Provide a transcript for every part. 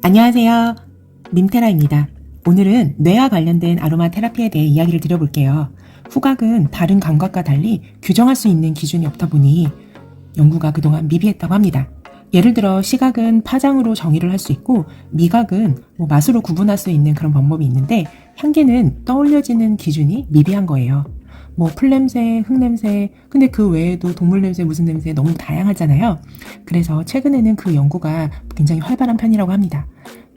안녕하세요. 민테라입니다. 오늘은 뇌와 관련된 아로마 테라피에 대해 이야기를 드려볼게요. 후각은 다른 감각과 달리 규정할 수 있는 기준이 없다 보니 연구가 그동안 미비했다고 합니다. 예를 들어 시각은 파장으로 정의를 할 수 있고 미각은 맛으로 구분할 수 있는 그런 방법이 있는데 향기는 떠올려지는 기준이 미비한 거예요. 풀냄새, 흙냄새, 근데 그 외에도 동물 냄새, 무슨 냄새 너무 다양하잖아요. 그래서 최근에는 그 연구가 굉장히 활발한 편이라고 합니다.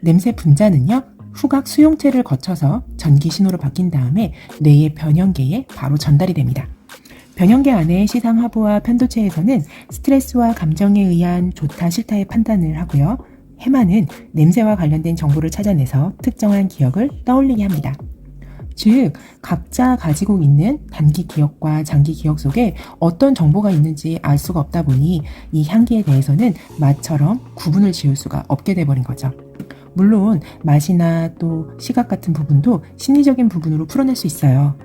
냄새 분자는요, 후각 수용체를 거쳐서 전기 신호로 바뀐 다음에 뇌의 변형계에 바로 전달이 됩니다. 변형계 안에 시상하부와 편도체에서는 스트레스와 감정에 의한 좋다 싫다의 판단을 하고요. 해마는 냄새와 관련된 정보를 찾아내서 특정한 기억을 떠올리게 합니다. 즉, 각자 가지고 있는 단기 기억과 장기 기억 속에 어떤 정보가 있는지 알 수가 없다 보니 이 향기에 대해서는 맛처럼 구분을 지을 수가 없게 돼버린 거죠. 물론 맛이나 또 시각 같은 부분도 심리적인 부분으로 풀어낼 수 있어요.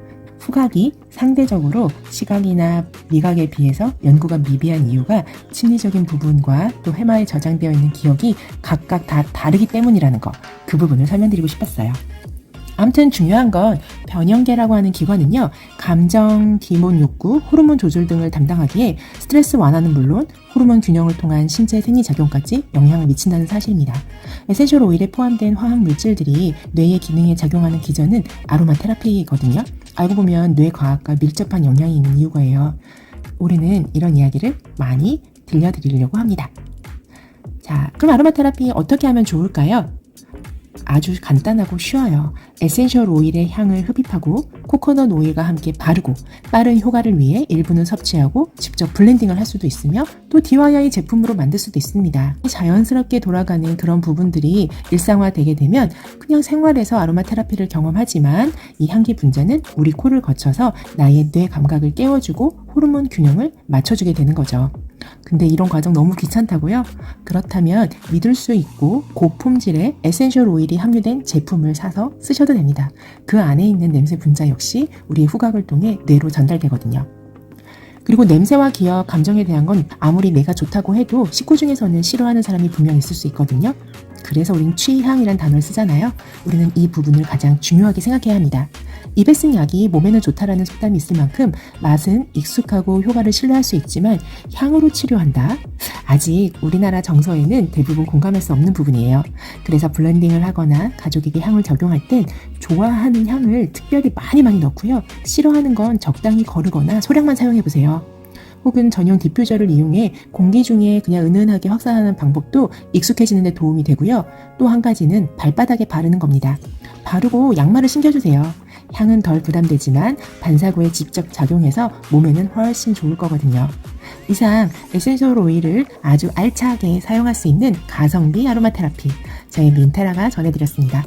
후각이 상대적으로 시각이나 미각에 비해서 연구가 미비한 이유가 심리적인 부분과 또 해마에 저장되어 있는 기억이 각각 다 다르기 때문이라는 거, 그 부분을 설명드리고 싶었어요. 아무튼 중요한 건 변형계라고 하는 기관은요, 감정, 기본 욕구, 호르몬 조절 등을 담당하기에 스트레스 완화는 물론 호르몬 균형을 통한 신체 생리작용까지 영향을 미친다는 사실입니다. 에센셜 오일에 포함된 화학 물질들이 뇌의 기능에 작용하는 기전은 아로마 테라피거든요. 알고 보면 뇌 과학과 밀접한 영향이 있는 이유가예요. 올해는 이런 이야기를 많이 들려드리려고 합니다. 자, 그럼 아로마 테라피 어떻게 하면 좋을까요? 아주 간단하고 쉬워요. 에센셜 오일의 향을 흡입하고 코코넛 오일과 함께 바르고 빠른 효과를 위해 일부는 섭취하고 직접 블렌딩을 할 수도 있으며 또 DIY 제품으로 만들 수도 있습니다. 자연스럽게 돌아가는 그런 부분들이 일상화되게 되면 그냥 생활에서 아로마 테라피를 경험하지만 이 향기 분자는 우리 코를 거쳐서 나의 뇌 감각을 깨워주고 호르몬 균형을 맞춰주게 되는 거죠. 근데 이런 과정 너무 귀찮다고요? 그렇다면 믿을 수 있고 고품질의 에센셜 오일이 함유된 제품을 사서 쓰셔도 됩니다. 그 안에 있는 냄새 분자 역시 우리의 후각을 통해 뇌로 전달되거든요. 그리고 냄새와 기억, 감정에 대한 건 아무리 내가 좋다고 해도 식구 중에서는 싫어하는 사람이 분명 있을 수 있거든요. 그래서 우린 취향이란 단어를 쓰잖아요. 우리는 이 부분을 가장 중요하게 생각해야 합니다. 입에 쓴 약이 몸에는 좋다라는 속담이 있을 만큼 맛은 익숙하고 효과를 신뢰할 수 있지만 향으로 치료한다? 아직 우리나라 정서에는 대부분 공감할 수 없는 부분이에요. 그래서 블렌딩을 하거나 가족에게 향을 적용할 땐 좋아하는 향을 특별히 많이 넣고요. 싫어하는 건 적당히 거르거나 소량만 사용해보세요. 혹은 전용 디퓨저를 이용해 공기 중에 그냥 은은하게 확산하는 방법도 익숙해지는 데 도움이 되고요. 또 한 가지는 발바닥에 바르는 겁니다. 바르고 양말을 신겨주세요. 향은 덜 부담되지만 반사구에 직접 작용해서 몸에는 훨씬 좋을 거거든요. 이상 에센셜 오일을 아주 알차게 사용할 수 있는 가성비 아로마 테라피, 저희 민테라가 전해드렸습니다.